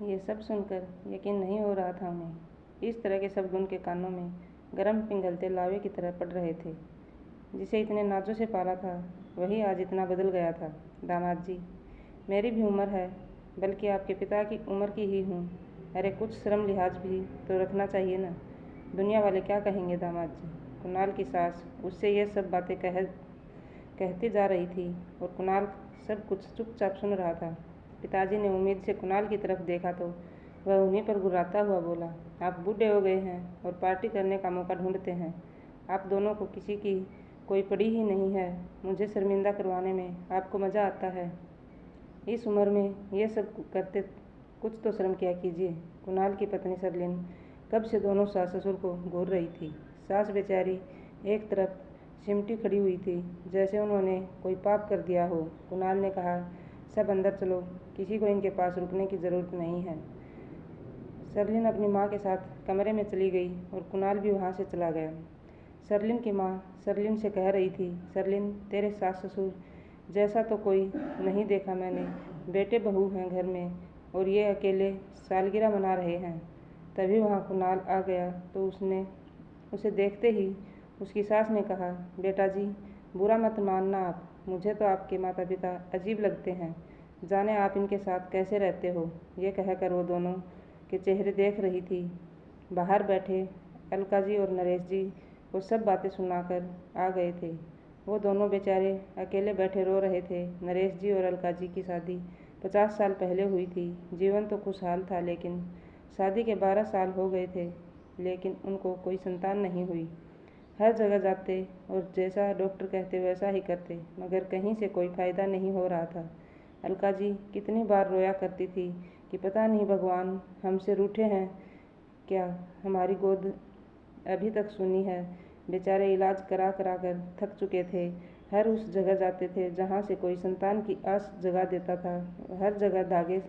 ये सब सुनकर यकीन नहीं हो रहा था उन्हें। इस तरह के शब्द उनके कानों में गर्म पिघलते लावे की तरह पड़ रहे थे। जिसे इतने नाजों से पाला था वही आज इतना बदल गया था। दामाद जी, मेरी भी उम्र है, बल्कि आपके पिता की उम्र की ही हूँ। अरे कुछ शर्म लिहाज भी तो रखना चाहिए ना। दुनिया वाले क्या कहेंगे दामाद जी। कुणाल की सास उससे ये सब बातें कहती जा रही थी और कुणाल सब कुछ चुपचाप सुन रहा था। पिताजी ने उम्मीद से कुणाल की तरफ देखा तो वह उन्हीं पर गुर्राता हुआ बोला, आप बूढ़े हो गए हैं और पार्टी करने का मौका ढूंढते हैं। आप दोनों को किसी की कोई पड़ी ही नहीं है। मुझे शर्मिंदा करवाने में आपको मज़ा आता है। इस उम्र में ये सब करते कुछ तो शर्म किया कीजिए। कुणाल की पत्नी सरलिन कब से दोनों सास ससुर को घूर रही थी। सास बेचारी एक तरफ सिमटी खड़ी हुई थी, जैसे उन्होंने कोई पाप कर दिया हो। कुणाल ने कहा, सब अंदर चलो, किसी को इनके पास रुकने की ज़रूरत नहीं है। सरलिन अपनी माँ के साथ कमरे में चली गई और कुणाल भी वहाँ से चला गया। सरलिन की माँ सरलिन से कह रही थी, सरलिन, तेरे सास ससुर जैसा तो कोई नहीं देखा मैंने। बेटे बहू हैं घर में और ये अकेले सालगिरह मना रहे हैं। तभी वहाँ कुणाल आ गया तो उसे देखते ही उसकी सास ने कहा, बेटा जी, बुरा मत मानना आप, मुझे तो आपके माता पिता अजीब लगते हैं। जाने आप इनके साथ कैसे रहते हो। ये कहकर वो दोनों के चेहरे देख रही थी। बाहर बैठे अलका जी और नरेश जी वो सब बातें सुनाकर आ गए थे। वो दोनों बेचारे अकेले बैठे रो रहे थे। नरेश जी और अलका जी की शादी 50 साल पहले हुई थी। जीवन तो खुशहाल था, लेकिन शादी के 12 साल हो गए थे, लेकिन उनको कोई संतान नहीं हुई। हर जगह जाते और जैसा डॉक्टर कहते वैसा ही करते, मगर कहीं से कोई फ़ायदा नहीं हो रहा था। अलका जी कितनी बार रोया करती थी कि पता नहीं भगवान हमसे रूठे हैं क्या, हमारी गोद अभी तक सुनी है। बेचारे इलाज करा करा कर थक चुके थे। हर उस जगह जाते थे जहाँ से कोई संतान की आस जगा देता था। हर जगह धागे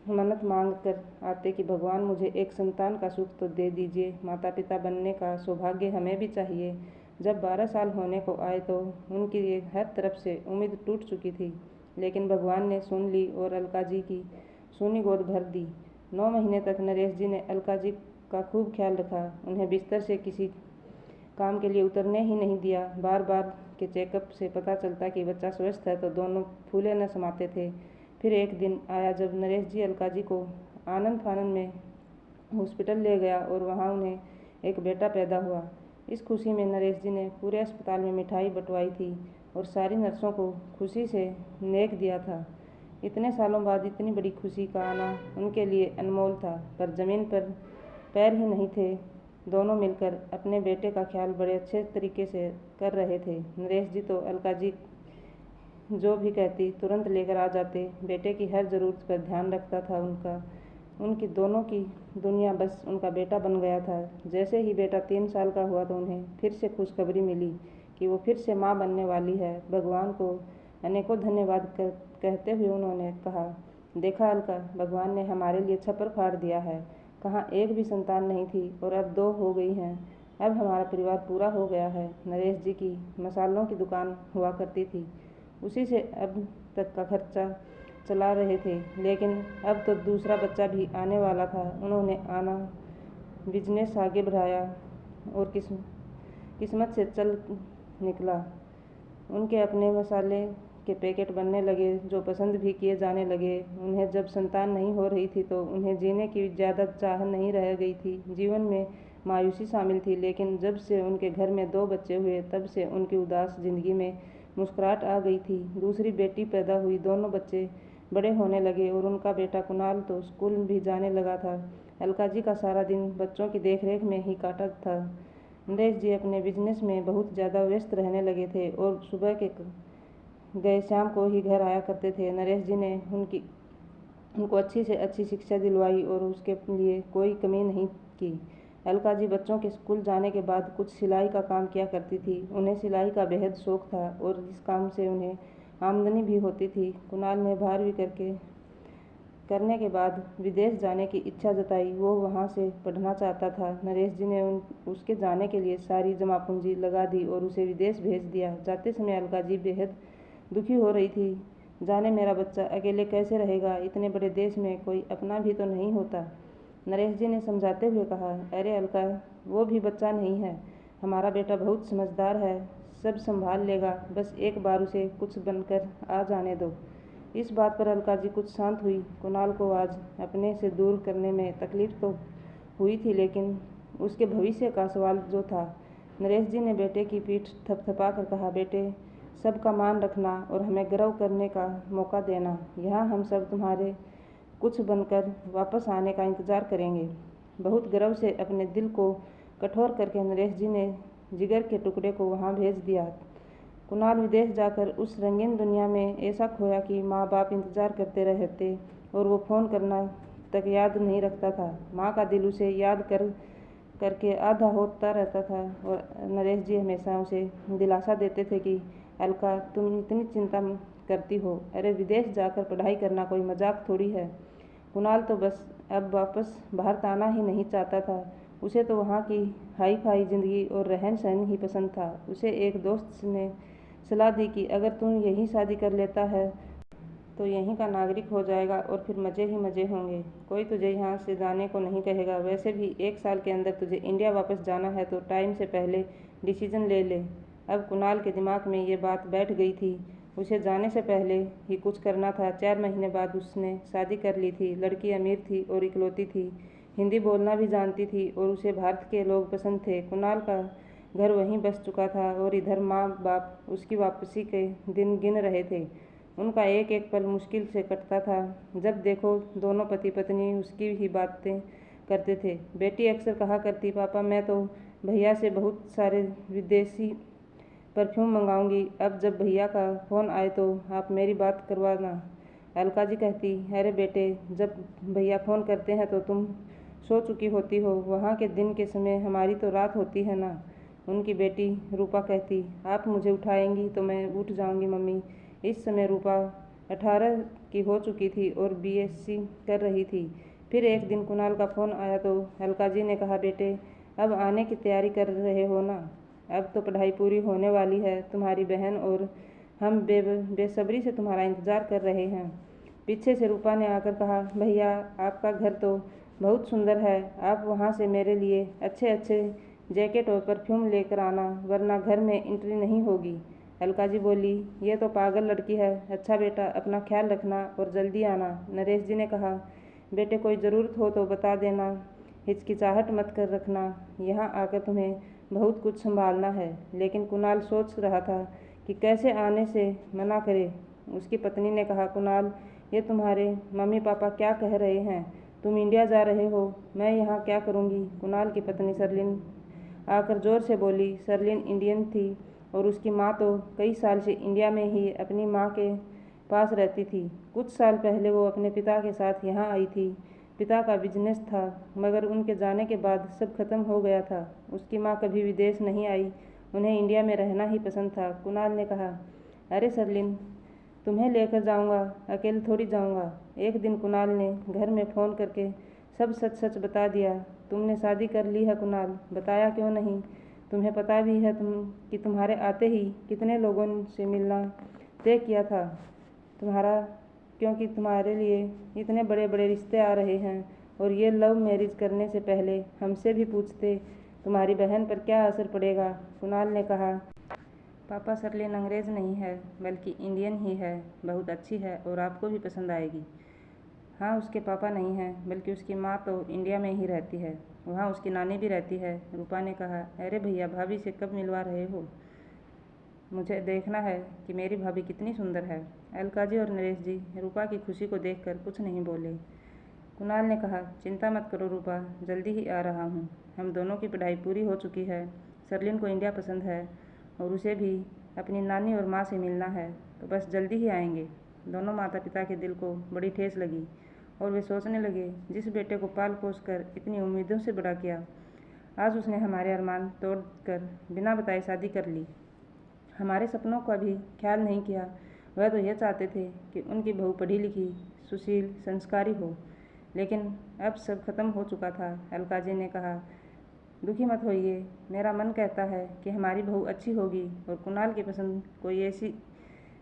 मन्नत मांग कर आते कि भगवान मुझे एक संतान का सुख तो दे दीजिए, माता पिता बनने का सौभाग्य हमें भी चाहिए। जब 12 साल होने को आए तो उनकी हर तरफ से उम्मीद टूट चुकी थी, लेकिन भगवान ने सुन ली और अलका जी की सूनी गोद भर दी। 9 महीने तक नरेश जी ने अलका जी का खूब ख्याल रखा। उन्हें बिस्तर से किसी काम के लिए उतरने ही नहीं दिया। बार बार के चेकअप से पता चलता कि बच्चा स्वस्थ है तो दोनों फूले न समाते थे। फिर एक दिन आया जब नरेश जी अलका जी को आनंद फानंद में हॉस्पिटल ले गया और वहाँ उन्हें एक बेटा पैदा हुआ। इस खुशी में नरेश जी ने पूरे अस्पताल में मिठाई बंटवाई थी और सारी नर्सों को खुशी से नेक दिया था। इतने सालों बाद इतनी बड़ी खुशी का आना उनके लिए अनमोल था, पर ज़मीन पर पैर ही नहीं थे। दोनों मिलकर अपने बेटे का ख्याल बड़े अच्छे तरीके से कर रहे थे। नरेश जी तो अलका जी जो भी कहती तुरंत लेकर आ जाते। बेटे की हर ज़रूरत पर ध्यान रखता था उनकी दोनों की दुनिया बस उनका बेटा बन गया था। जैसे ही बेटा 3 साल का हुआ तो उन्हें फिर से खुशखबरी मिली कि वो फिर से माँ बनने वाली है। भगवान को अनेकों धन्यवाद कहते हुए उन्होंने कहा, देखा अलका, भगवान ने हमारे लिए छप्पर फाड़ दिया है। कहाँ एक भी संतान नहीं थी और अब 2 हो गई हैं। अब हमारा परिवार पूरा हो गया है। नरेश जी की मसालों की दुकान हुआ करती थी, उसी से अब तक का खर्चा चला रहे थे, लेकिन अब तो दूसरा बच्चा भी आने वाला था। उन्होंने आना बिजनेस आगे बढ़ाया और किस्मत से चल निकला। उनके अपने मसाले के पैकेट बनने लगे जो पसंद भी किए जाने लगे। उन्हें जब संतान नहीं हो रही थी तो उन्हें जीने की ज़्यादा चाह नहीं रह गई थी। जीवन में मायूसी शामिल थी, लेकिन जब से उनके घर में 2 बच्चे हुए तब से उनकी उदास ज़िंदगी में मुस्कुराहट आ गई थी। दूसरी बेटी पैदा हुई, दोनों बच्चे बड़े होने लगे और उनका बेटा कुणाल तो स्कूल भी जाने लगा था। अलका जी का सारा दिन बच्चों की देखरेख में ही काटा था। नरेश जी अपने बिजनेस में बहुत ज़्यादा व्यस्त रहने लगे थे और सुबह के गए शाम को ही घर आया करते थे। नरेश जी ने उनको अच्छी से अच्छी शिक्षा दिलवाई और उसके लिए कोई कमी नहीं की। अलका जी बच्चों के स्कूल जाने के बाद कुछ सिलाई का काम किया करती थी। उन्हें सिलाई का बेहद शौक था और इस काम से उन्हें आमदनी भी होती थी। कुणाल ने 12वीं करने के बाद विदेश जाने की इच्छा जताई। वो वहाँ से पढ़ना चाहता था। नरेश जी ने उसके जाने के लिए सारी जमा पूंजी लगा दी और उसे विदेश भेज दिया। जाते समय अलका जी बेहद दुखी हो रही थी। जाने मेरा बच्चा अकेले कैसे रहेगा, इतने बड़े देश में कोई अपना भी तो नहीं होता। नरेश जी ने समझाते हुए कहा, अरे अलका, वो भी बच्चा नहीं है, हमारा बेटा बहुत समझदार है, सब संभाल लेगा, बस एक बार उसे कुछ बनकर आ जाने दो। इस बात पर अलका जी कुछ शांत हुई। कुणाल को आज अपने से दूर करने में तकलीफ तो हुई थी, लेकिन उसके भविष्य का सवाल जो था। नरेश जी ने बेटे की पीठ थपथपा कर कहा, बेटे, सबका मान रखना और हमें गर्व करने का मौका देना। यहाँ हम सब तुम्हारे कुछ बनकर वापस आने का इंतज़ार करेंगे। बहुत गर्व से अपने दिल को कठोर करके नरेश जी ने जिगर के टुकड़े को वहाँ भेज दिया। कुणाल विदेश जाकर उस रंगीन दुनिया में ऐसा खोया कि माँ बाप इंतज़ार करते रहते और वो फ़ोन करना तक याद नहीं रखता था। माँ का दिल उसे याद करके आधा होता रहता था और नरेश जी हमेशा उसे दिलासा देते थे कि अलका, तुम इतनी चिंता करती हो, अरे विदेश जाकर पढ़ाई करना कोई मजाक थोड़ी है। कुणाल तो बस अब वापस भारत आना ही नहीं चाहता था। उसे तो वहाँ की हाई फाई ज़िंदगी और रहन सहन ही पसंद था। उसे एक दोस्त ने सलाह दी कि अगर तुम यहीं शादी कर लेता है तो यहीं का नागरिक हो जाएगा और फिर मज़े ही मज़े होंगे। कोई तुझे यहाँ से जाने को नहीं कहेगा। वैसे भी 1 साल के अंदर तुझे इंडिया वापस जाना है तो टाइम से पहले डिसीजन ले ले। अब कुणाल के दिमाग में ये बात बैठ गई थी। उसे जाने से पहले ही कुछ करना था। 4 महीने बाद उसने शादी कर ली थी। लड़की अमीर थी और इकलौती थी, हिंदी बोलना भी जानती थी और उसे भारत के लोग पसंद थे। कुणाल का घर वहीं बस चुका था और इधर माँ बाप उसकी वापसी के दिन गिन रहे थे। उनका एक एक पल मुश्किल से कटता था। जब देखो दोनों पति पत्नी उसकी ही बातें करते थे। बेटी अक्सर कहा करती, पापा मैं तो भैया से बहुत सारे विदेशी परफ्यूम मंगाऊंगी, अब जब भैया का फ़ोन आए तो आप मेरी बात करवाना। अलका जी कहती, अरे बेटे, जब भैया फ़ोन करते हैं तो तुम सो चुकी होती हो, वहाँ के दिन के समय हमारी तो रात होती है ना। उनकी बेटी रूपा कहती, आप मुझे उठाएंगी तो मैं उठ जाऊंगी मम्मी। इस समय रूपा 18 की हो चुकी थी और बीएससी कर रही थी। फिर एक दिन कुणाल का फ़ोन आया तो अलका जी ने कहा, बेटे अब आने की तैयारी कर रहे हो ना, अब तो पढ़ाई पूरी होने वाली है, तुम्हारी बहन और हम बेसब्री से तुम्हारा इंतज़ार कर रहे हैं। पीछे से रूपा ने आकर कहा, भैया आपका घर तो बहुत सुंदर है, आप वहाँ से मेरे लिए अच्छे अच्छे जैकेट और परफ्यूम लेकर आना, वरना घर में एंट्री नहीं होगी। अलका जी बोली, ये तो पागल लड़की है। अच्छा बेटा, अपना ख्याल रखना और जल्दी आना। नरेश जी ने कहा, बेटे कोई ज़रूरत हो तो बता देना, हिचकिचाहट मत कर रखना, यहाँ आकर तुम्हें बहुत कुछ संभालना है। लेकिन कुणाल सोच रहा था कि कैसे आने से मना करे। उसकी पत्नी ने कहा, कुणाल ये तुम्हारे मम्मी पापा क्या कह रहे हैं, तुम इंडिया जा रहे हो, मैं यहाँ क्या करूँगी। कुणाल की पत्नी सरलिन आकर जोर से बोली। सरलिन इंडियन थी और उसकी माँ तो कई साल से इंडिया में ही अपनी माँ के पास रहती थी। कुछ साल पहले वो अपने पिता के साथ यहाँ आई थी। पिता का बिजनेस था, मगर उनके जाने के बाद सब खत्म हो गया था। उसकी माँ कभी विदेश नहीं आई, उन्हें इंडिया में रहना ही पसंद था। कुणाल ने कहा, अरे सरलिन, तुम्हें लेकर जाऊंगा, अकेले थोड़ी जाऊंगा। एक दिन कुणाल ने घर में फ़ोन करके सब सच सच बता दिया। तुमने शादी कर ली है कुणाल, बताया क्यों नहीं? तुम्हें पता भी है कि तुम्हारे आते ही कितने लोगों से मिलना तय किया था तुम्हारा, क्योंकि तुम्हारे लिए इतने बड़े बड़े रिश्ते आ रहे हैं और ये लव मैरिज करने से पहले हमसे भी पूछते तुम्हारी बहन पर क्या असर पड़ेगा। कुणाल ने कहा, पापा सरलिन अंग्रेज़ नहीं है बल्कि इंडियन ही है, बहुत अच्छी है और आपको भी पसंद आएगी। हाँ, उसके पापा नहीं हैं बल्कि उसकी माँ तो इंडिया में ही रहती है, वहाँ उसकी नानी भी रहती है। रूपा ने कहा, अरे भैया, भाभी से कब मिलवा रहे हो? मुझे देखना है कि मेरी भाभी कितनी सुंदर है। अलका जी और नरेश जी रूपा की खुशी को देखकर कुछ नहीं बोले। कुणाल ने कहा, चिंता मत करो रूपा, जल्दी ही आ रहा हूँ। हम दोनों की पढ़ाई पूरी हो चुकी है। सरलिन को इंडिया पसंद है और उसे भी अपनी नानी और माँ से मिलना है, तो बस जल्दी ही आएंगे। दोनों माता पिता के दिल को बड़ी ठेस लगी और वे सोचने लगे, जिस बेटे को पाल पोस कर इतनी उम्मीदों से बड़ा किया, आज उसने हमारे अरमान तोड़ कर बिना बताए शादी कर ली। हमारे सपनों का भी ख्याल नहीं किया। वह तो यह चाहते थे कि उनकी बहू पढ़ी लिखी, सुशील, संस्कारी हो, लेकिन अब सब खत्म हो चुका था। अलका जी ने कहा, दुखी मत होइए, मेरा मन कहता है कि हमारी बहू अच्छी होगी और कुणाल की पसंद कोई ऐसी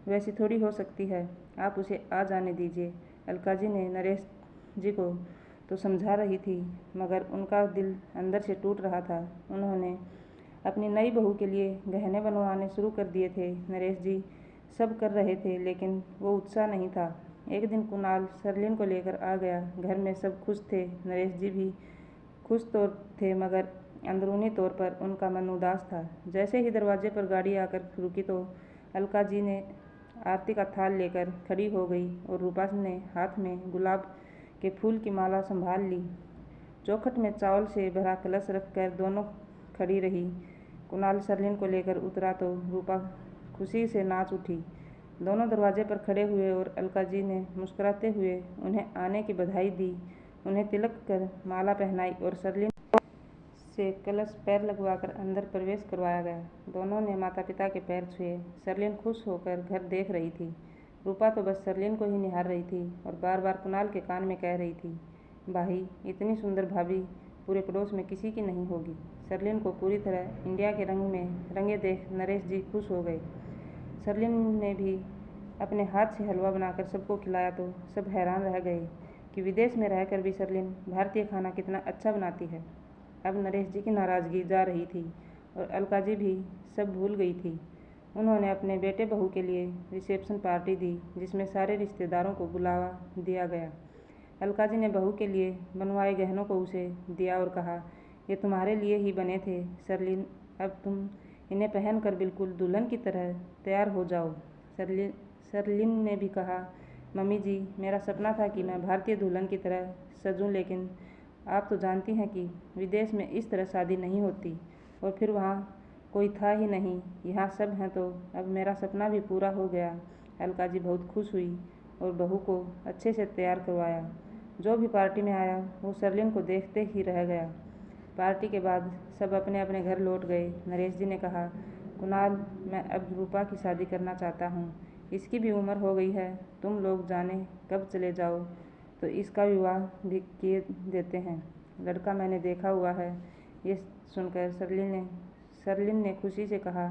वैसी थोड़ी हो सकती है, आप उसे आ जाने दीजिए। अलका जी ने नरेश जी को तो समझा रही थी, मगर उनका दिल अंदर से टूट रहा था। उन्होंने अपनी नई बहू के लिए गहने बनवाने शुरू कर दिए थे। नरेश जी सब कर रहे थे, लेकिन वो उत्साह नहीं था। एक दिन कुणाल सरलिन को लेकर आ गया। घर में सब खुश थे, नरेश जी भी खुश तो थे, मगर अंदरूनी तौर पर उनका मन उदास था। जैसे ही दरवाजे पर गाड़ी आकर रुकी तो अलका जी ने आरती का थाल लेकर खड़ी हो गई और रूपा ने हाथ में गुलाब के फूल की माला संभाल ली। चौखट में चावल से भरा कलश रखकर दोनों खड़ी रही। कुणाल सरलिन को लेकर उतरा तो रूपा खुशी से नाच उठी। दोनों दरवाजे पर खड़े हुए और अलका जी ने मुस्कुराते हुए उन्हें आने की बधाई दी। उन्हें तिलक कर माला पहनाई और सरलिन से कलश पैर लगवाकर अंदर प्रवेश करवाया गया। दोनों ने माता पिता के पैर छुए। सरलिन खुश होकर घर देख रही थी। रूपा तो बस सरलिन को ही निहार रही थी और बार बार कुणाल के कान में कह रही थी, भाई इतनी सुंदर भाभी पूरे पड़ोस में किसी की नहीं होगी। सरलिन को पूरी तरह इंडिया के रंग में रंगे देख नरेश जी खुश हो गए। सरलिन ने भी अपने हाथ से हलवा बनाकर सबको खिलाया तो सब हैरान रह गए कि विदेश में रहकर भी सरलिन भारतीय खाना कितना अच्छा बनाती है। अब नरेश जी की नाराज़गी जा रही थी और अलका जी भी सब भूल गई थी। उन्होंने अपने बेटे बहू के लिए रिसेप्शन पार्टी दी, जिसमें सारे रिश्तेदारों को बुलावा दिया गया। अलका जी ने बहू के लिए बनवाए गहनों को उसे दिया और कहा, ये तुम्हारे लिए ही बने थे सरलिन, अब तुम इन्हें पहनकर बिल्कुल दुल्हन की तरह तैयार हो जाओ। सरलिन ने भी कहा, मम्मी जी मेरा सपना था कि मैं भारतीय दुल्हन की तरह सजूं, लेकिन आप तो जानती हैं कि विदेश में इस तरह शादी नहीं होती, और फिर वहाँ कोई था ही नहीं, यहाँ सब हैं, तो अब मेरा सपना भी पूरा हो गया। अलका जी बहुत खुश हुई और बहू को अच्छे से तैयार करवाया। जो भी पार्टी में आया वो सरलिन को देखते ही रह गया। पार्टी के बाद सब अपने अपने घर लौट गए। नरेश जी ने कहा, कुणाल मैं अब रूपा की शादी करना चाहता हूँ, इसकी भी उम्र हो गई है, तुम लोग जाने कब चले जाओ तो इसका विवाह भी किए देते हैं, लड़का मैंने देखा हुआ है। ये सुनकर सरलिन ने खुशी से कहा,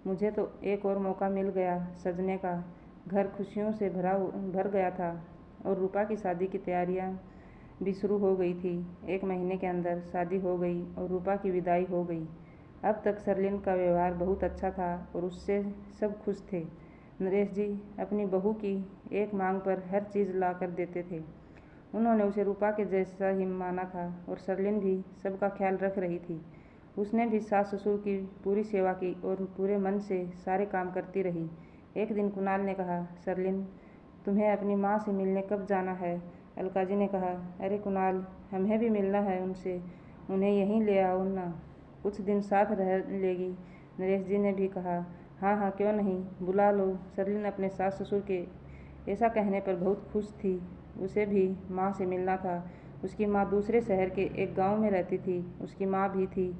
मुझे तो एक और मौका मिल गया सजने का। घर खुशियों से भर गया था और रूपा की शादी की तैयारियां भी शुरू हो गई थी। 1 महीने के अंदर शादी हो गई और रूपा की विदाई हो गई। अब तक सरलिन का व्यवहार बहुत अच्छा था और उससे सब खुश थे। नरेश जी अपनी बहू की एक मांग पर हर चीज़ ला कर देते थे। उन्होंने उसे रूपा के जैसा ही माना था और सरलिन भी सबका ख्याल रख रही थी। उसने भी सास ससुर की पूरी सेवा की और पूरे मन से सारे काम करती रही। एक दिन कुणाल ने कहा, सरलिन तुम्हें अपनी माँ से मिलने कब जाना है? अलका जी ने कहा, अरे कुणाल हमें भी मिलना है उनसे, उन्हें यहीं ले आओ ना, कुछ दिन साथ रह लेगी। नरेश जी ने भी कहा, हाँ हाँ क्यों नहीं, बुला लो। सरलिन अपने सास ससुर के ऐसा कहने पर बहुत खुश थी। उसे भी माँ से मिलना था। उसकी माँ दूसरे शहर के एक गांव में रहती थी। उसकी माँ भी थी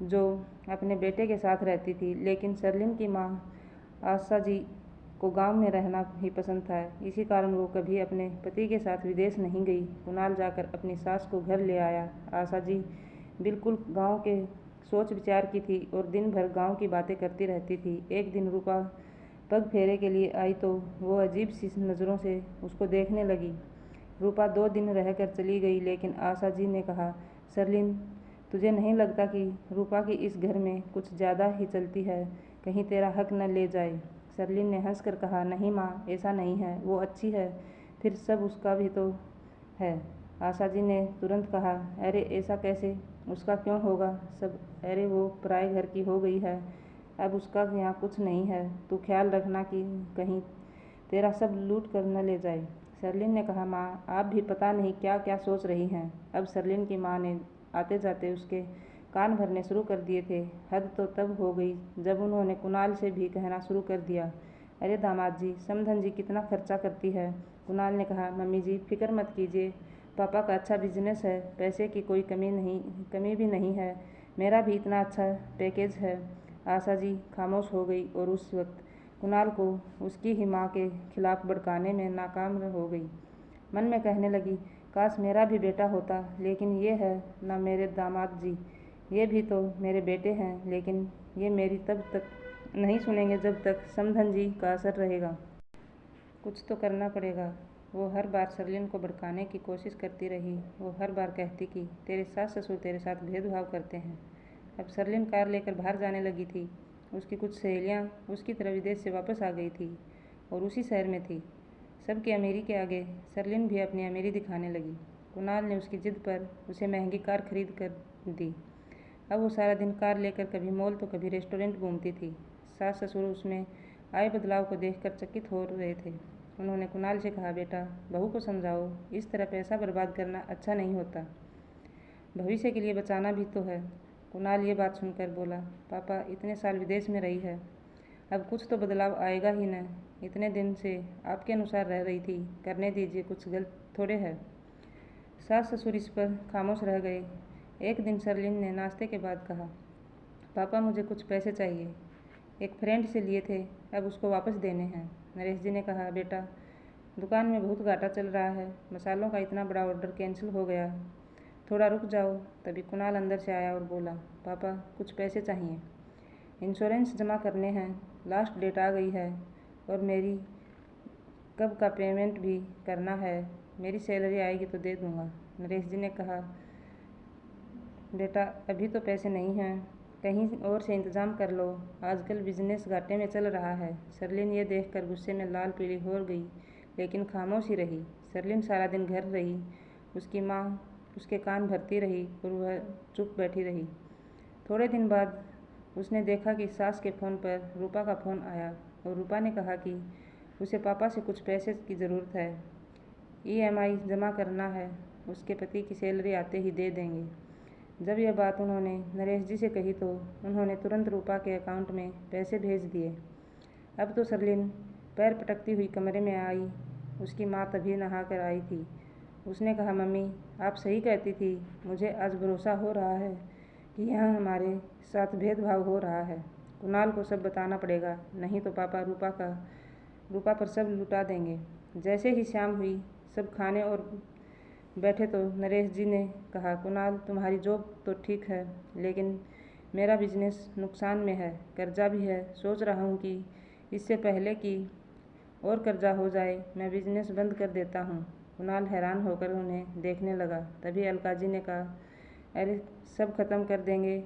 जो अपने बेटे के साथ रहती थी, लेकिन सरलिन की माँ आशा जी को गांव में रहना ही पसंद था। इसी कारण वो कभी अपने पति के साथ विदेश नहीं गई। कुणाल जाकर अपनी सास को घर ले आया। आशा जी बिल्कुल गांव के सोच विचार की थी और दिन भर गांव की बातें करती रहती थी। एक दिन रूपा पग फेरे के लिए आई तो वो अजीब सी नज़रों से उसको देखने लगी। रूपा 2 दिन रहकर चली गई, लेकिन आशा जी ने कहा, सरलिन तुझे नहीं लगता कि रूपा की इस घर में कुछ ज़्यादा ही चलती है, कहीं तेरा हक न ले जाए? सरलिन ने हंसकर कहा, नहीं माँ ऐसा नहीं है, वो अच्छी है, फिर सब उसका भी तो है। आशा जी ने तुरंत कहा, अरे ऐसा कैसे, उसका क्यों होगा सब, अरे वो पराए घर की हो गई है, अब उसका यहाँ कुछ नहीं है, तू ख्याल रखना कि कहीं तेरा सब लूट कर न ले जाए। सरलिन ने कहा, माँ आप भी पता नहीं क्या क्या सोच रही हैं। अब सरलिन की माँ ने आते जाते उसके कान भरने शुरू कर दिए थे। हद तो तब हो गई जब उन्होंने कुणाल से भी कहना शुरू कर दिया, अरे दामाद जी समधन जी कितना खर्चा करती है। कुणाल ने कहा, मम्मी जी फिक्र मत कीजिए, पापा का अच्छा बिजनेस है, पैसे की कोई कमी भी नहीं है, मेरा भी इतना अच्छा पैकेज है। आशा जी खामोश हो गई और उस वक्त कुणाल को उसकी ही माँ के खिलाफ भड़काने में नाकाम हो गई। मन में कहने लगी, काश मेरा भी बेटा होता, लेकिन ये है ना मेरे दामाद जी, ये भी तो मेरे बेटे हैं, लेकिन ये मेरी तब तक नहीं सुनेंगे जब तक समधन जी का असर रहेगा। कुछ तो करना पड़ेगा। वो हर बार सरलिन को भड़काने की कोशिश करती रही। वो हर बार कहती कि तेरे सास ससुर तेरे साथ भेदभाव करते हैं। अब सरलिन कार लेकर बाहर जाने लगी थी। उसकी कुछ सहेलियाँ उसकी तरह विदेश से वापस आ गई थी और उसी शहर में थी। सबकी अमीरी के आगे सरलिन भी अपनी अमीरी दिखाने लगी। कुणाल ने उसकी जिद पर उसे महंगी कार खरीद कर दी। अब वो सारा दिन कार लेकर कभी मॉल तो कभी रेस्टोरेंट घूमती थी। सास ससुर उसमें आए बदलाव को देखकर चकित हो रहे थे। उन्होंने कुणाल से कहा, बेटा बहू को समझाओ, इस तरह पैसा बर्बाद करना अच्छा नहीं होता। भविष्य के लिए बचाना भी तो है। कुणाल ये बात सुनकर बोला, पापा इतने साल विदेश में रही है, अब कुछ तो बदलाव आएगा ही न। इतने दिन से आपके अनुसार रह रही थी, करने दीजिए, कुछ गलत थोड़े है। सास ससुर इस पर खामोश रह गए। एक दिन सरलिन ने नाश्ते के बाद कहा, पापा मुझे कुछ पैसे चाहिए, एक फ्रेंड से लिए थे, अब उसको वापस देने हैं। नरेश जी ने कहा, बेटा दुकान में बहुत घाटा चल रहा है, मसालों का इतना बड़ा ऑर्डर कैंसिल हो गया, थोड़ा रुक जाओ। तभी कुणाल अंदर से आया और बोला, पापा कुछ पैसे चाहिए, इंश्योरेंस जमा करने हैं, लास्ट डेट आ गई है और मेरी कब का पेमेंट भी करना है, मेरी सैलरी आएगी तो दे दूँगा। नरेश जी ने कहा, बेटा अभी तो पैसे नहीं हैं, कहीं और से इंतज़ाम कर लो, आजकल बिजनेस घाटे में चल रहा है। सरलिन ये देखकर गुस्से में लाल पीली हो गई, लेकिन खामोश ही रही। सरलिन सारा दिन घर रही, उसकी माँ उसके कान भरती रही और वह चुप बैठी रही। थोड़े दिन बाद उसने देखा कि सास के फ़ोन पर रूपा का फ़ोन आया और रूपा ने कहा कि उसे पापा से कुछ पैसे की ज़रूरत है, EMI जमा करना है, उसके पति की सैलरी आते ही दे देंगे। जब यह बात उन्होंने नरेश जी से कही तो उन्होंने तुरंत रूपा के अकाउंट में पैसे भेज दिए। अब तो सरलिन पैर पटकती हुई कमरे में आई। उसकी माँ तभी नहा कर आई थी। उसने कहा, मम्मी आप सही कहती थी, मुझे आज भरोसा हो रहा है कि यहाँ हमारे साथ भेदभाव हो रहा है। कुणाल को सब बताना पड़ेगा, नहीं तो पापा रूपा पर सब लुटा देंगे। जैसे ही शाम हुई, सब खाने और बैठे तो नरेश जी ने कहा, कुणाल तुम्हारी जॉब तो ठीक है, लेकिन मेरा बिजनेस नुकसान में है, कर्जा भी है, सोच रहा हूँ कि इससे पहले कि और कर्जा हो जाए मैं बिजनेस बंद कर देता हूँ। कुणाल हैरान होकर उन्हें देखने लगा। तभी अलका जी ने कहा, अरे सब खत्म कर देंगे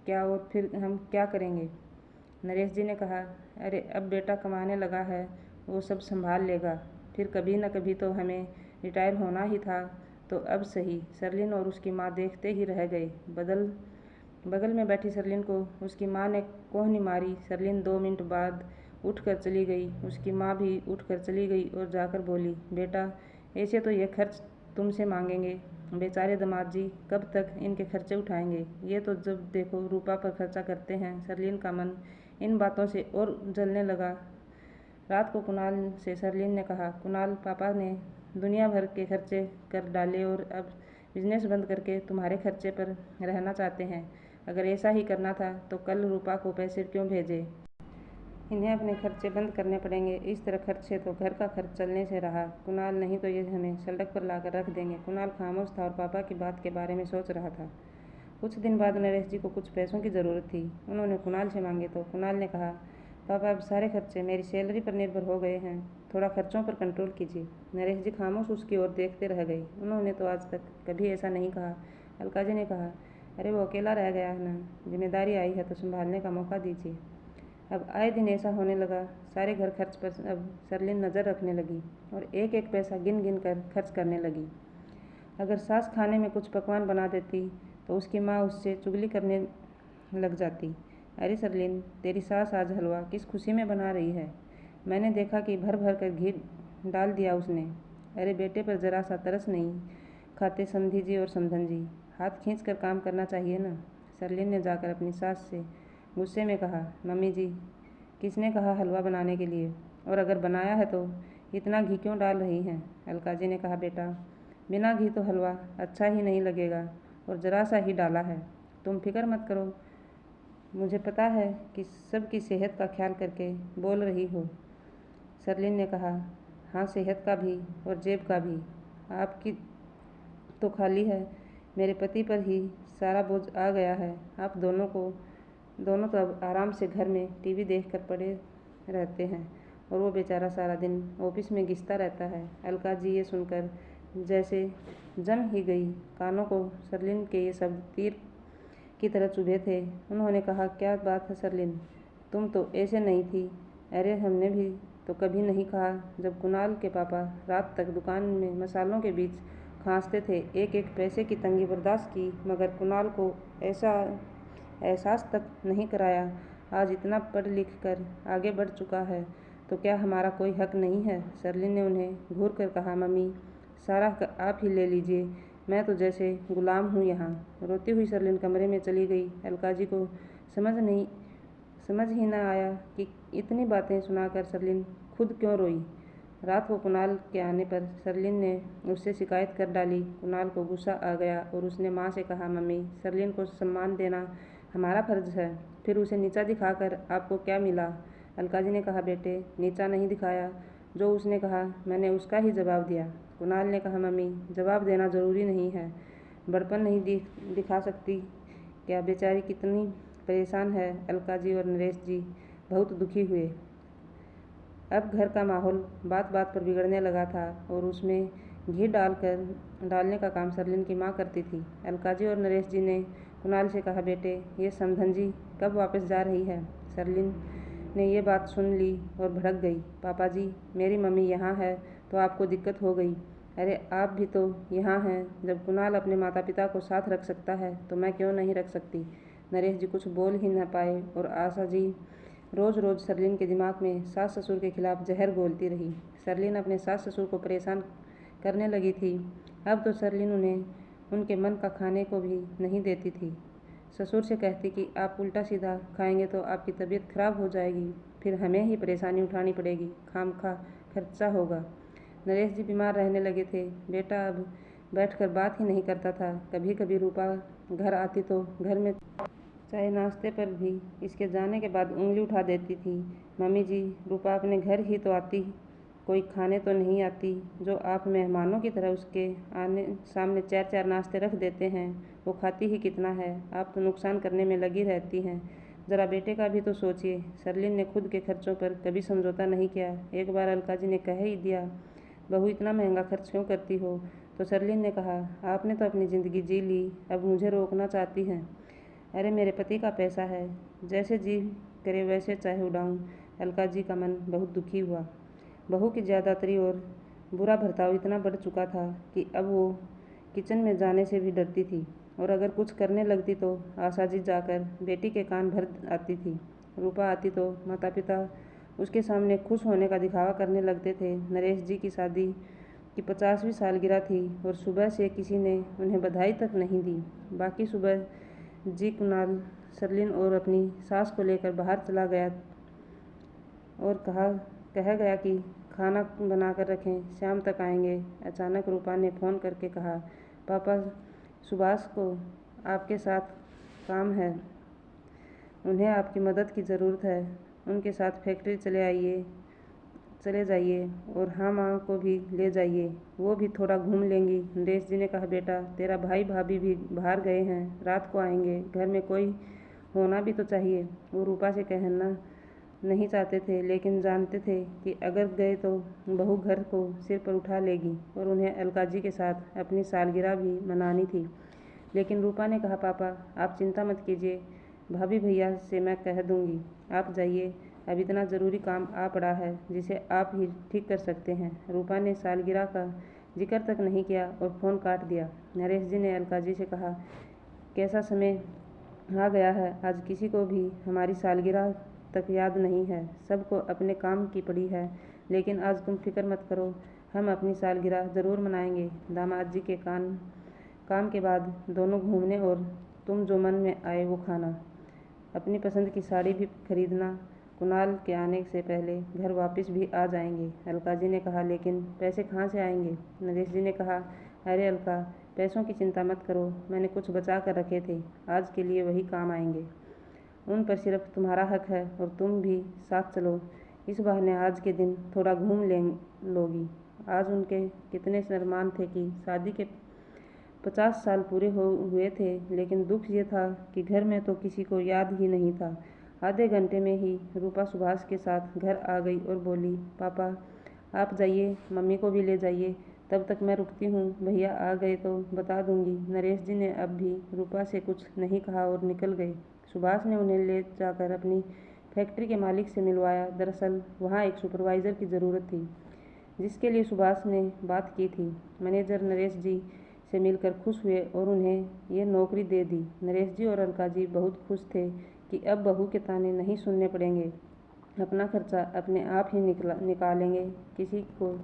क्या और फिर हम क्या करेंगे। नरेश जी ने कहा, अरे अब बेटा कमाने लगा है, वो सब संभाल लेगा, फिर कभी न कभी तो हमें रिटायर होना ही था, तो अब सही। सरलिन और उसकी माँ देखते ही रह गए। बगल में बैठी सरलिन को उसकी माँ ने कोहनी मारी। सरलिन 2 मिनट बाद उठकर चली गई। उसकी माँ भी उठकर चली गई और जाकर बोली, बेटा ऐसे तो ये खर्च तुमसे मांगेंगे, बेचारे दामाद जी कब तक इनके खर्चे उठाएंगे, ये तो जब देखो रूपा पर खर्चा करते हैं। सरलिन का मन इन बातों से और जलने लगा। रात को कुणाल से सरलिन ने कहा, कुणाल पापा ने दुनिया भर के खर्चे कर डाले और अब बिजनेस बंद करके तुम्हारे खर्चे पर रहना चाहते हैं। अगर ऐसा ही करना था तो कल रूपा को पैसे क्यों भेजे। इन्हें अपने खर्चे बंद करने पड़ेंगे। इस तरह खर्च से तो घर का खर्च चलने से रहा। कुणाल नहीं तो ये हमें सड़क पर लाकर रख देंगे। कुणाल खामोश था और पापा की बात के बारे में सोच रहा था। कुछ दिन बाद नरेश जी को कुछ पैसों की ज़रूरत थी। उन्होंने कुणाल से मांगे तो कुणाल ने कहा, पापा अब सारे खर्चे मेरी सैलरी पर निर्भर हो गए हैं, थोड़ा खर्चों पर कंट्रोल कीजिए। नरेश जी खामोश उसकी ओर देखते रह गए। उन्होंने तो आज तक कभी ऐसा नहीं कहा। अलका जी ने कहा, अरे वो अकेला रह गया है ना, जिम्मेदारी आई है तो संभालने का मौका दीजिए। अब आए दिन ऐसा होने लगा। सारे घर खर्च पर अब सरलिन नज़र रखने लगी और एक एक पैसा गिन गिन कर खर्च करने लगी। अगर सास खाने में कुछ पकवान बना देती तो उसकी माँ उससे चुगली करने लग जाती। अरे सरलिन, तेरी सास आज हलवा किस खुशी में बना रही है, मैंने देखा कि भर भर कर घी डाल दिया उसने। अरे बेटे पर ज़रा सा तरस नहीं खाते समधी जी और समधन जी, हाथ खींच कर काम करना चाहिए ना। सरलिन ने जाकर अपनी सास से गुस्से में कहा, मम्मी जी किसने कहा हलवा बनाने के लिए, और अगर बनाया है तो इतना घी क्यों डाल रही हैं। अलका जी ने कहा, बेटा बिना घी तो हलवा अच्छा ही नहीं लगेगा और ज़रा सा ही डाला है, तुम फिक्र मत करो, मुझे पता है कि सबकी सेहत का ख्याल करके बोल रही हो। सरलिन ने कहा, हाँ सेहत का भी और जेब का भी, आपकी तो खाली है, मेरे पति पर ही सारा बोझ आ गया है। आप दोनों तो अब आराम से घर में टीवी देखकर पड़े रहते हैं और वो बेचारा सारा दिन ऑफिस में घिसता रहता है। अलका जी ये सुनकर जैसे जम ही गई। कानों को सरलिन के ये शब्द तीर की तरह चुभे थे। उन्होंने कहा, क्या बात है सरलिन, तुम तो ऐसे नहीं थी। अरे हमने भी तो कभी नहीं कहा। जब कुणाल के पापा रात तक दुकान में मसालों के बीच खांसते थे, एक एक पैसे की तंगी बर्दाश्त की, मगर कुणाल को ऐसा एहसास तक नहीं कराया। आज इतना पढ़ लिख कर आगे बढ़ चुका है तो क्या हमारा कोई हक नहीं है? सरलिन ने उन्हें घूर कर कहा, मम्मी सारा हक आप ही ले लीजिए, मैं तो जैसे गुलाम हूँ यहाँ। रोती हुई सरलिन कमरे में चली गई। अलका जी को समझ ही न आया कि इतनी बातें सुनाकर सरलिन खुद क्यों रोई। रात को कुणाल के आने पर सरलिन ने उससे शिकायत कर डाली। कुणाल को गुस्सा आ गया और उसने माँ से कहा, मम्मी सरलिन को सम्मान देना हमारा फर्ज है, फिर उसे नीचा दिखाकर आपको क्या मिला? अलका जी ने कहा, बेटे नीचा नहीं दिखाया, जो उसने कहा मैंने उसका ही जवाब दिया। कुणाल ने कहा, मम्मी जवाब देना ज़रूरी नहीं है, बड़पन नहीं दिखा सकती क्या? बेचारी कितनी परेशान है। अलका जी और नरेश जी बहुत दुखी हुए। अब घर का माहौल बात बात पर बिगड़ने लगा था और उसमें घी डालने का काम सरलिन की माँ करती थी। अलका जी और नरेश जी ने कुणाल से कहा, बेटे ये समधन कब वापस जा रही है? सरलिन ने ये बात सुन ली और भड़क गई। पापा जी मेरी मम्मी यहाँ है तो आपको दिक्कत हो गई। अरे आप भी तो यहाँ हैं। जब कुणाल अपने माता पिता को साथ रख सकता है तो मैं क्यों नहीं रख सकती? नरेश जी कुछ बोल ही न पाए और आशा जी रोज़ रोज़ सरलिन के दिमाग में सास ससुर के खिलाफ जहर घोलती रही। सरलिन अपने सास ससुर को परेशान करने लगी थी। अब तो सरलिन उन्हें उनके मन का खाने को भी नहीं देती थी। ससुर से कहती कि आप उल्टा सीधा खाएंगे तो आपकी तबीयत खराब हो जाएगी, फिर हमें ही परेशानी उठानी पड़ेगी, खामखा खर्चा होगा। नरेश जी बीमार रहने लगे थे। बेटा अब बैठकर बात ही नहीं करता था। कभी कभी रूपा घर आती तो घर में चाहे नाश्ते पर भी इसके जाने के बाद उंगली उठा देती थी। मम्मी जी रूपा अपने घर ही तो आती, कोई खाने तो नहीं आती जो आप मेहमानों की तरह उसके आने सामने चार चार नाश्ते रख देते हैं। वो खाती ही कितना है, आप तो नुकसान करने में लगी रहती हैं। ज़रा बेटे का भी तो सोचिए। सरलिन ने खुद के खर्चों पर कभी समझौता नहीं किया। एक बार अलका जी ने कह ही दिया, बहू इतना महंगा खर्च क्यों करती हो? तो सरलिन ने कहा, आपने तो अपनी ज़िंदगी जी ली, अब मुझे रोकना चाहती हैं? अरे मेरे पति का पैसा है, जैसे जी करे वैसे चाहे उड़ाऊँ। अलका जी का मन बहुत दुखी हुआ। बहू की ज़्यादातरी और बुरा बर्ताव इतना बढ़ चुका था कि अब वो किचन में जाने से भी डरती थी और अगर कुछ करने लगती तो आशा जी जाकर बेटी के कान भर आती थी। रूपा आती तो माता पिता उसके सामने खुश होने का दिखावा करने लगते थे। नरेश जी की शादी की 50वीं सालगिरह थी और सुबह से किसी ने उन्हें बधाई तक नहीं दी। बाकी सुबह जी कुणाल सरलिन और अपनी सास को लेकर बाहर चला गया और कह गया कि खाना बना कर रखें, शाम तक आएंगे। अचानक रूपा ने फ़ोन करके कहा, पापा सुभाष को आपके साथ काम है, उन्हें आपकी मदद की ज़रूरत है, उनके साथ फैक्ट्री चले जाइए और हाँ माँ को भी ले जाइए, वो भी थोड़ा घूम लेंगी। नरेश जी ने कहा, बेटा तेरा भाई भाभी भी बाहर गए हैं, रात को आएंगे, घर में कोई होना भी तो चाहिए। वो रूपा से कहना नहीं चाहते थे लेकिन जानते थे कि अगर गए तो बहू घर को सिर पर उठा लेगी और उन्हें अलका जी के साथ अपनी सालगिरह भी मनानी थी। लेकिन रूपा ने कहा, पापा आप चिंता मत कीजिए, भाभी भैया से मैं कह दूंगी, आप जाइए, अब इतना ज़रूरी काम आ पड़ा है जिसे आप ही ठीक कर सकते हैं। रूपा ने सालगिरह का जिक्र तक नहीं किया और फ़ोन काट दिया। नरेश जी ने अलका जी से कहा, कैसा समय आ गया है, आज किसी को भी हमारी सालगिरह तक याद नहीं है, सबको अपने काम की पड़ी है, लेकिन आज तुम फिक्र मत करो, हम अपनी सालगिरह ज़रूर मनाएंगे। दामाद जी के काम के बाद दोनों घूमने और तुम जो मन में आए वो खाना, अपनी पसंद की साड़ी भी खरीदना, कुणाल के आने से पहले घर वापस भी आ जाएंगे। अलका जी ने कहा, लेकिन पैसे कहाँ से आएंगे? नरेश जी ने कहा, अरे अलका पैसों की चिंता मत करो, मैंने कुछ बचा कर रखे थे, आज के लिए वही काम आएंगे, उन पर सिर्फ तुम्हारा हक है और तुम भी साथ चलो, इस बहाने आज के दिन थोड़ा घूम लोगी। आज उनके कितने अरमान थे कि शादी के 50 साल पूरे हुए थे, लेकिन दुख ये था कि घर में तो किसी को याद ही नहीं था। आधे घंटे में ही रूपा सुभाष के साथ घर आ गई और बोली, पापा आप जाइए, मम्मी को भी ले जाइए, तब तक मैं रुकती हूँ, भैया आ गए तो बता दूंगी। नरेश जी ने अब भी रूपा से कुछ नहीं कहा और निकल गए। सुभाष ने उन्हें ले जाकर अपनी फैक्ट्री के मालिक से मिलवाया। दरअसल वहाँ एक सुपरवाइज़र की ज़रूरत थी, जिसके लिए सुभाष ने बात की थी। मैनेजर नरेश जी से मिलकर खुश हुए और उन्हें ये नौकरी दे दी। नरेश जी और अलका जी बहुत खुश थे कि अब बहू के ताने नहीं सुनने पड़ेंगे, अपना खर्चा अपने आप ही निकालेंगे, किसी को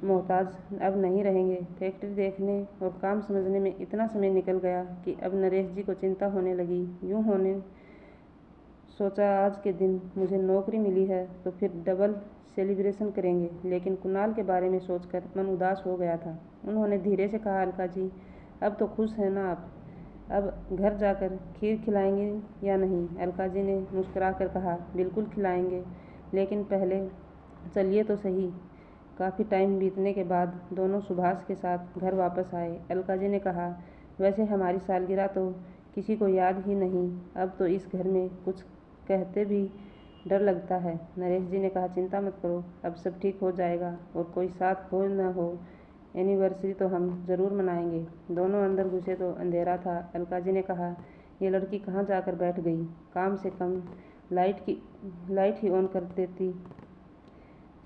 मोहताज अब नहीं रहेंगे। फैक्ट्री देखने और काम समझने में इतना समय निकल गया कि अब नरेश जी को चिंता होने लगी। यूँ होने सोचा आज के दिन मुझे नौकरी मिली है तो फिर डबल सेलिब्रेशन करेंगे, लेकिन कुणाल के बारे में सोचकर मन उदास हो गया था। उन्होंने धीरे से कहा, अलका जी अब तो खुश हैं ना आप, अब घर जाकर खीर खिलाएंगे या नहीं? अलका जी ने मुस्कुराकर कहा, बिल्कुल खिलाएंगे, लेकिन पहले चलिए तो सही। काफ़ी टाइम बीतने के बाद दोनों सुभाष के साथ घर वापस आए। अलका जी ने कहा, वैसे हमारी सालगिरह तो किसी को याद ही नहीं, अब तो इस घर में कुछ कहते भी डर लगता है। नरेश जी ने कहा, चिंता मत करो, अब सब ठीक हो जाएगा, और कोई साथ हो न हो एनिवर्सरी तो हम ज़रूर मनाएंगे। दोनों अंदर घुसे तो अंधेरा था। अलका जी ने कहा, ये लड़की कहाँ जाकर बैठ गई, काम से कम लाइट ही ऑन कर देती।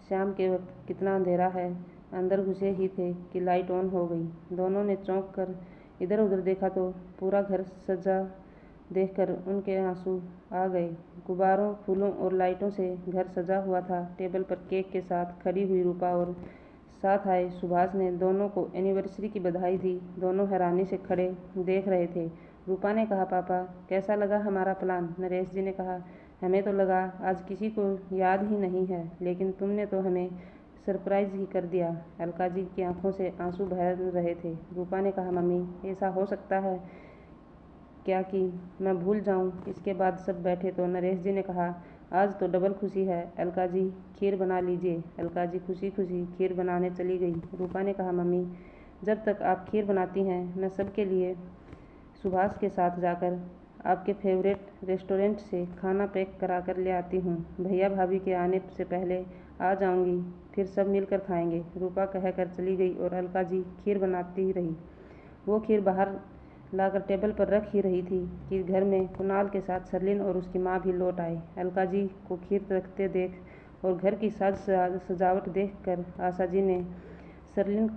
शाम के वक्त कितना अंधेरा है। अंदर घुसे ही थे कि लाइट ऑन हो गई। दोनों ने चौंक कर इधर उधर देखा तो पूरा घर सजा देखकर उनके आंसू आ गए। गुब्बारों, फूलों और लाइटों से घर सजा हुआ था। टेबल पर केक के साथ खड़ी हुई रूपा और साथ आए सुभाष ने दोनों को एनिवर्सरी की बधाई दी। दोनों हैरानी से खड़े देख रहे थे। रूपा ने कहा, पापा कैसा लगा हमारा प्लान? नरेश जी ने कहा, हमें तो लगा आज किसी को याद ही नहीं है, लेकिन तुमने तो हमें सरप्राइज ही कर दिया। अलका जी की आंखों से आंसू बह रहे थे। रूपा ने कहा, मम्मी ऐसा हो सकता है क्या कि मैं भूल जाऊं? इसके बाद सब बैठे तो नरेश जी ने कहा, आज तो डबल खुशी है, अलका जी खीर बना लीजिए। अलका जी खुशी खुशी खीर बनाने चली गई। रूपा ने कहा, मम्मी जब तक आप खीर बनाती हैं मैं सबके लिए सुभाष के साथ जाकर आपके फेवरेट रेस्टोरेंट से खाना पैक करा कर ले आती हूँ। भैया भाभी के आने से पहले आ जाऊँगी, फिर सब मिलकर खाएंगे। रूपा कहकर चली गई और अलका जी खीर बनाती रही। वो खीर बाहर लाकर टेबल पर रख ही रही थी कि घर में कुणाल के साथ सरलिन और उसकी माँ भी लौट आए। अलका जी को खीर रखते देख और घर की सजावट देखकर आशा जी ने सरलिन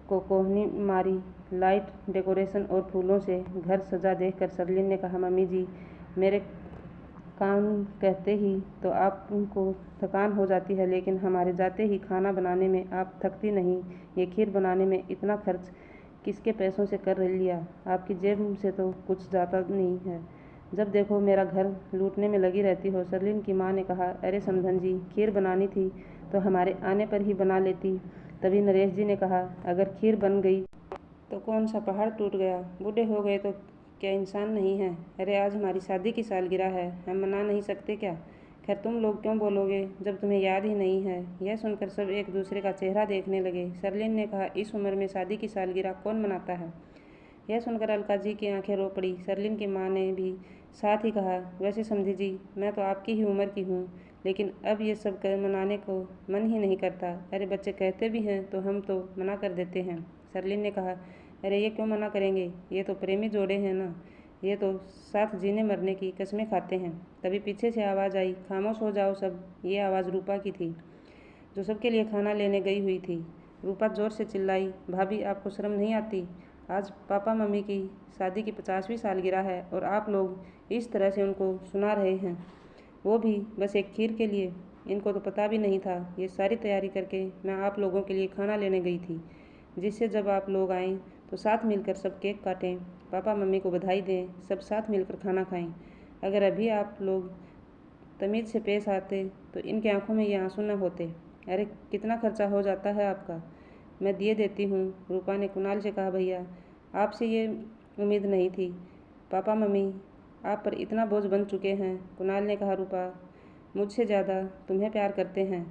को कोहनी मारी। लाइट, डेकोरेशन और फूलों से घर सजा देखकर सरलिन ने कहा, मम्मी जी मेरे काम कहते ही तो आपको थकान हो जाती है, लेकिन हमारे जाते ही खाना बनाने में आप थकती नहीं। ये खीर बनाने में इतना खर्च किसके पैसों से कर लिया? आपकी जेब से तो कुछ जाता नहीं है। जब देखो मेरा घर लूटने में लगी रहती हो। सरलिन की माँ ने कहा, अरे समधन जी खीर बनानी थी तो हमारे आने पर ही बना लेती। तभी नरेश जी ने कहा, अगर खीर बन गई तो कौन सा पहाड़ टूट गया? बूढ़े हो गए तो क्या इंसान नहीं है? अरे आज हमारी शादी की सालगिरह है, हम मना नहीं सकते क्या? खैर तुम लोग क्यों बोलोगे जब तुम्हें याद ही नहीं है? यह सुनकर सब एक दूसरे का चेहरा देखने लगे। सरलिन ने कहा, इस उम्र में शादी की सालगिरह कौन मनाता है? यह सुनकर अलका जी की आंखें रो पड़ी। सरलिन की माँ ने भी साथ ही कहा, वैसे समधी जी मैं तो आपकी ही उम्र की हूँ, लेकिन अब ये सब मनाने को मन ही नहीं करता। अरे बच्चे कहते भी हैं तो हम तो मना कर देते हैं। सरलिन ने कहा, अरे ये क्यों मना करेंगे, ये तो प्रेमी जोड़े हैं ना, ये तो साथ जीने मरने की कस्में खाते हैं। तभी पीछे से आवाज़ आई, खामोश हो जाओ सब। ये आवाज़ रूपा की थी, जो सबके लिए खाना लेने गई हुई थी। रूपा जोर से चिल्लाई, भाभी आपको शर्म नहीं आती? आज पापा मम्मी की शादी की 50वीं सालगिरह है और आप लोग इस तरह से उनको सुना रहे हैं, वो भी बस एक खीर के लिए। इनको तो पता भी नहीं था ये सारी तैयारी करके मैं आप लोगों के लिए खाना लेने गई थी, जिससे जब आप लोग आएँ तो साथ मिलकर सब केक काटें, पापा मम्मी को बधाई दें, सब साथ मिलकर खाना खाएं। अगर अभी आप लोग तमीज़ से पेश आते तो इनकी आंखों में ये आंसू न होते। अरे कितना खर्चा हो जाता है आपका, मैं दिए देती हूँ। रूपा ने कुणाल से कहा, भैया आपसे ये उम्मीद नहीं थी, पापा मम्मी आप पर इतना बोझ बन चुके हैं। कुणाल ने कहा, रूपा मुझसे ज़्यादा तुम्हें प्यार करते हैं,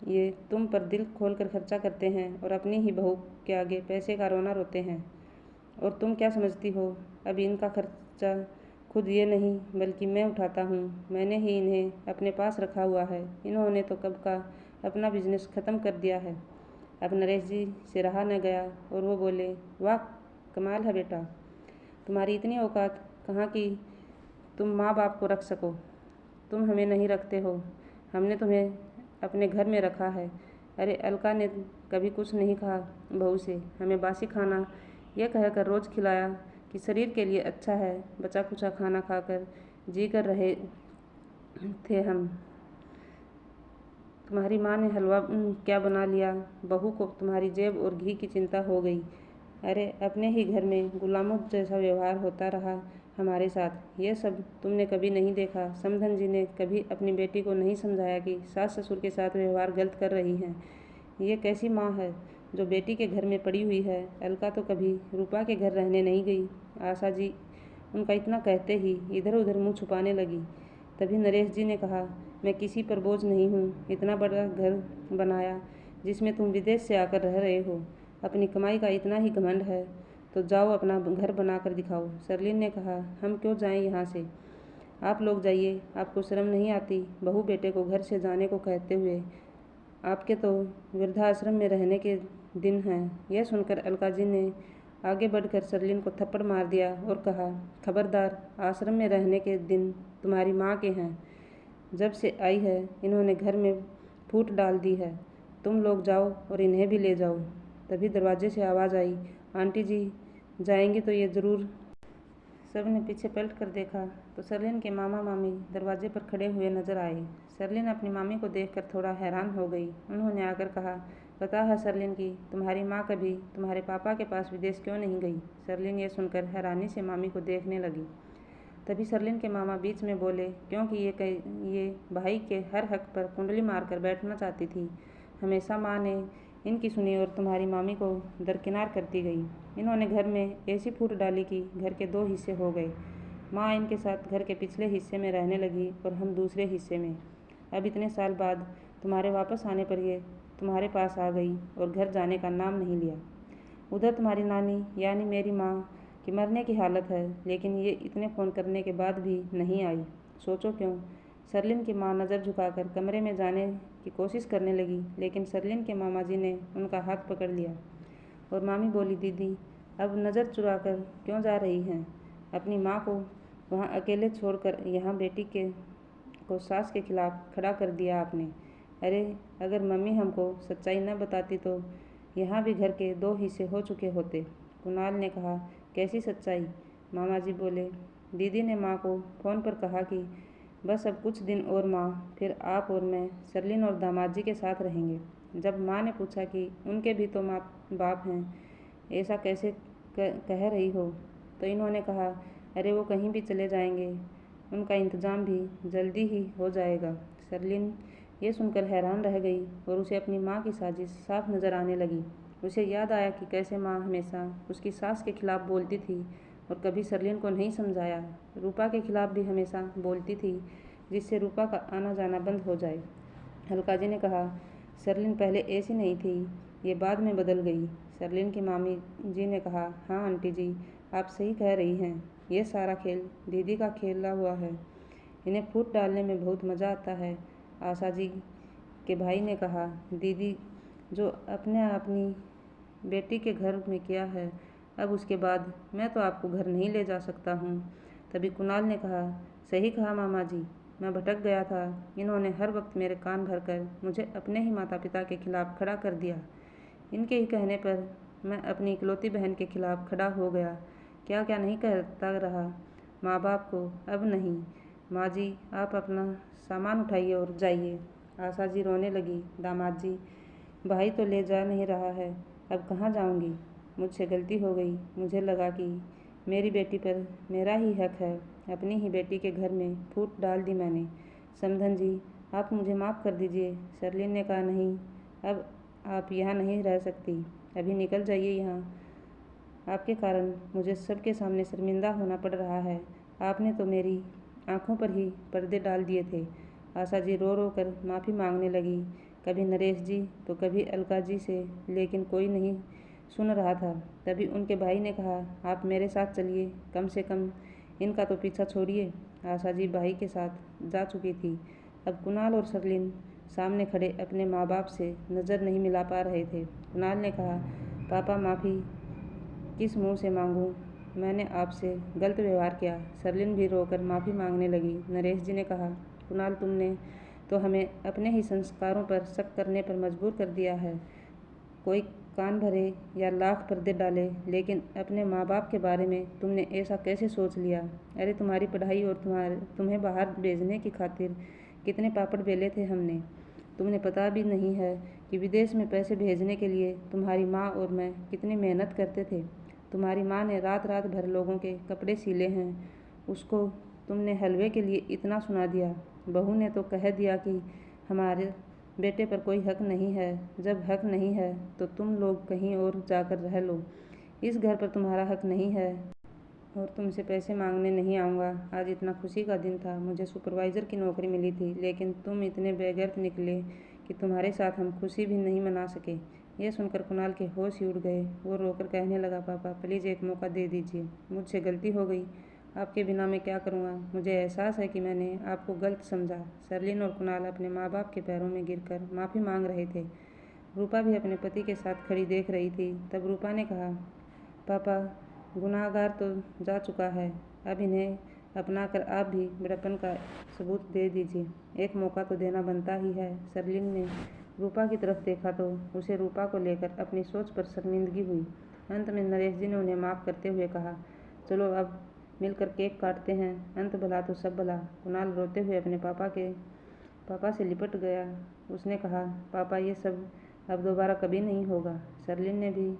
ये तुम पर दिल खोल कर खर्चा करते हैं और अपनी ही बहू के आगे पैसे का रोना रोते हैं। और तुम क्या समझती हो, अभी इनका खर्चा खुद ये नहीं बल्कि मैं उठाता हूँ। मैंने ही इन्हें अपने पास रखा हुआ है। इन्होंने तो कब का अपना बिजनेस ख़त्म कर दिया है। अब नरेश जी से रहा न गया और वो बोले, वाह कमाल है बेटा, तुम्हारी इतनी औकात कहाँ की तुम माँ बाप को रख सको। तुम हमें नहीं रखते हो, हमने तुम्हें अपने घर में रखा है। अरे अलका ने कभी कुछ नहीं कहा बहू से, हमें बासी खाना यह कहकर रोज़ खिलाया कि शरीर के लिए अच्छा है। बचा कुचा खाना खाकर जी कर रहे थे हम। तुम्हारी माँ ने हलवा क्या बना लिया, बहू को तुम्हारी जेब और घी की चिंता हो गई। अरे अपने ही घर में गुलामों जैसा व्यवहार होता रहा हमारे साथ। ये सब तुमने कभी नहीं देखा। समधन जी ने कभी अपनी बेटी को नहीं समझाया कि सास ससुर के साथ व्यवहार गलत कर रही हैं। ये कैसी माँ है जो बेटी के घर में पड़ी हुई है। अलका तो कभी रूपा के घर रहने नहीं गई। आशा जी उनका इतना कहते ही इधर उधर मुँह छुपाने लगी। तभी नरेश जी ने कहा, मैं किसी पर बोझ नहीं हूँ। इतना बड़ा घर बनाया जिसमें तुम विदेश से आकर रह रहे हो। अपनी कमाई का इतना ही घमंड है तो जाओ अपना घर बना कर दिखाओ। सरलीन ने कहा, हम क्यों जाएं यहाँ से, आप लोग जाइए। आपको शर्म नहीं आती बहू बेटे को घर से जाने को कहते हुए। आपके तो वृद्धाश्रम में रहने के दिन हैं। यह सुनकर अलका जी ने आगे बढ़कर सरलीन को थप्पड़ मार दिया और कहा, खबरदार, आश्रम में रहने के दिन तुम्हारी माँ के हैं। जब से आई है इन्होंने घर में फूट डाल दी है। तुम लोग जाओ और इन्हें भी ले जाओ। तभी दरवाजे से आवाज़ आई, आंटी जी जाएंगी तो ये ज़रूर। सब ने पीछे पलट कर देखा तो सरलीन के मामा मामी दरवाजे पर खड़े हुए नजर आए। सरलीन अपनी मामी को देखकर थोड़ा हैरान हो गई। उन्होंने आकर कहा, पता है सरलीन की तुम्हारी माँ कभी तुम्हारे पापा के पास विदेश क्यों नहीं गई। सरलीन ये सुनकर हैरानी से मामी को देखने लगी। तभी सरलीन के मामा बीच में बोले, क्योंकि ये भाई के हर हक पर कुंडली मारकर बैठना चाहती थी। हमेशा माँ ने इनकी सुनी और तुम्हारी मामी को दरकिनार करती गई। इन्होंने घर में ऐसी फूट डाली कि घर के 2 हिस्से हो गए। माँ इनके साथ घर के पिछले हिस्से में रहने लगी और हम दूसरे हिस्से में। अब इतने साल बाद तुम्हारे वापस आने पर ये तुम्हारे पास आ गई और घर जाने का नाम नहीं लिया। उधर तुम्हारी नानी यानी मेरी माँ की मरने की हालत है, लेकिन ये इतने फ़ोन करने के बाद भी नहीं आई। सोचो क्यों। सरलीन की माँ नज़र झुकाकर कमरे में जाने की कोशिश करने लगी, लेकिन सरलीन के मामा जी ने उनका हाथ पकड़ लिया और मामी बोली, दीदी अब नज़र चुरा कर क्यों जा रही हैं। अपनी माँ को वहाँ अकेले छोड़कर यहाँ बेटी को सास के खिलाफ खड़ा कर दिया आपने। अरे अगर मम्मी हमको सच्चाई न बताती तो यहाँ भी घर के 2 हिस्से हो चुके होते। कुणाल ने कहा, कैसी सच्चाई। मामा जी बोले, दीदी ने माँ को फ़ोन पर कहा कि बस अब कुछ दिन और माँ, फिर आप और मैं सरलीन और दामाद जी के साथ रहेंगे। जब माँ ने पूछा कि उनके भी तो माँ बाप हैं, ऐसा कैसे कह रही हो, तो इन्होंने कहा, अरे वो कहीं भी चले जाएंगे, उनका इंतज़ाम भी जल्दी ही हो जाएगा। सरलीन ये सुनकर हैरान रह गई और उसे अपनी माँ की साजिश साफ नज़र आने लगी। उसे याद आया कि कैसे माँ हमेशा उसकी सास के खिलाफ बोलती थी और कभी सरलीन को नहीं समझाया। रूपा के खिलाफ भी हमेशा बोलती थी जिससे रूपा का आना जाना बंद हो जाए। अलका जी ने कहा, सरलीन पहले ऐसी नहीं थी, ये बाद में बदल गई। सरलीन की मामी जी ने कहा, हाँ आंटी जी आप सही कह रही हैं। ये सारा खेल दीदी का खेला हुआ है। इन्हें फूट डालने में बहुत मज़ा आता है। आशा जी के भाई ने कहा, दीदी जो अपनी बेटी के घर में किया है, अब उसके बाद मैं तो आपको घर नहीं ले जा सकता हूँ। तभी कुणाल ने कहा, सही कहा मामा जी, मैं भटक गया था। इन्होंने हर वक्त मेरे कान भरकर मुझे अपने ही माता पिता के खिलाफ खड़ा कर दिया। इनके ही कहने पर मैं अपनी इकलौती बहन के खिलाफ खड़ा हो गया। क्या क्या नहीं कहता रहा माँ बाप को। अब नहीं माँ जी, आप अपना सामान उठाइए और जाइए। आशा जी रोने लगी, दामाद जी भाई तो ले जा नहीं रहा है, अब कहाँ जाऊँगी। मुझसे गलती हो गई। मुझे लगा कि मेरी बेटी पर मेरा ही हक है। अपनी ही बेटी के घर में फूट डाल दी मैंने। समधन जी आप मुझे माफ़ कर दीजिए। सरलीन ने कहा, नहीं अब आप यहाँ नहीं रह सकती, अभी निकल जाइए यहाँ। आपके कारण मुझे सबके सामने शर्मिंदा होना पड़ रहा है। आपने तो मेरी आंखों पर ही पर्दे डाल दिए थे। आशा जी रो रो कर माफ़ी मांगने लगी, कभी नरेश जी तो कभी अलका जी से, लेकिन कोई नहीं सुन रहा था। तभी उनके भाई ने कहा, आप मेरे साथ चलिए, कम से कम इनका तो पीछा छोड़िए, आशा जी भाई के साथ जा चुकी थी। अब कुणाल और सरलिन सामने खड़े अपने माँ बाप से नज़र नहीं मिला पा रहे थे। कुणाल ने कहा, पापा माफ़ी किस मुंह से मांगूं? मैंने आपसे गलत व्यवहार किया। सरलिन भी रोकर माफ़ी मांगने लगी। नरेश जी ने कहा, कुणाल तुमने तो हमें अपने ही संस्कारों पर शक करने पर मजबूर कर दिया है। कोई कान भरे या लाख पर्दे डाले, लेकिन अपने माँ बाप के बारे में तुमने ऐसा कैसे सोच लिया? अरे तुम्हारी पढ़ाई और तुम्हें बाहर भेजने की खातिर कितने पापड़ बेले थे हमने। तुम्हें पता भी नहीं है कि विदेश में पैसे भेजने के लिए तुम्हारी माँ और मैं कितनी मेहनत करते थे। तुम्हारी माँ ने रात रात भर लोगों के कपड़े सिले हैं, उसको तुमने हलवे के लिए इतना सुना दिया। बहू ने तो कह दिया कि हमारे बेटे पर कोई हक नहीं है। जब हक नहीं है तो तुम लोग कहीं और जाकर रह लो। इस घर पर तुम्हारा हक नहीं है और तुमसे पैसे मांगने नहीं आऊँगा। आज इतना खुशी का दिन था, मुझे सुपरवाइज़र की नौकरी मिली थी, लेकिन तुम इतने बेगैरत निकले कि तुम्हारे साथ हम खुशी भी नहीं मना सके। यह सुनकर कुणाल के होश ही उड़ गए। वो रोकर कहने लगा, पापा प्लीज़ एक मौका दे दीजिए, मुझसे गलती हो गई। आपके बिना मैं क्या करूँगा? मुझे एहसास है कि मैंने आपको गलत समझा। सरलिन और कुणाल अपने माँ बाप के पैरों में गिरकर माफ़ी मांग रहे थे। रूपा भी अपने पति के साथ खड़ी देख रही थी। तब रूपा ने कहा, पापा गुनाहगार तो जा चुका है, अब इन्हें अपनाकर आप भी बड़प्पन का सबूत दे दीजिए। एक मौका तो देना बनता ही है। सरलिन ने रूपा की तरफ देखा तो उसे रूपा को लेकर अपनी सोच पर शर्मिंदगी हुई। अंत में नरेश जी ने उन्हें माफ़ करते हुए कहा, चलो अब मिलकर केक काटते हैं, अंत भला तो सब भला। कुणाल रोते हुए अपने पापा से लिपट गया। उसने कहा, पापा ये सब अब दोबारा कभी नहीं होगा। सरलिन ने भी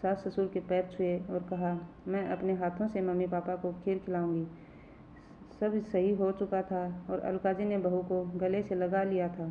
सास ससुर के पैर छुए और कहा, मैं अपने हाथों से मम्मी पापा को खीर खिलाऊंगी। सब सही हो चुका था और अलका जी ने बहू को गले से लगा लिया था।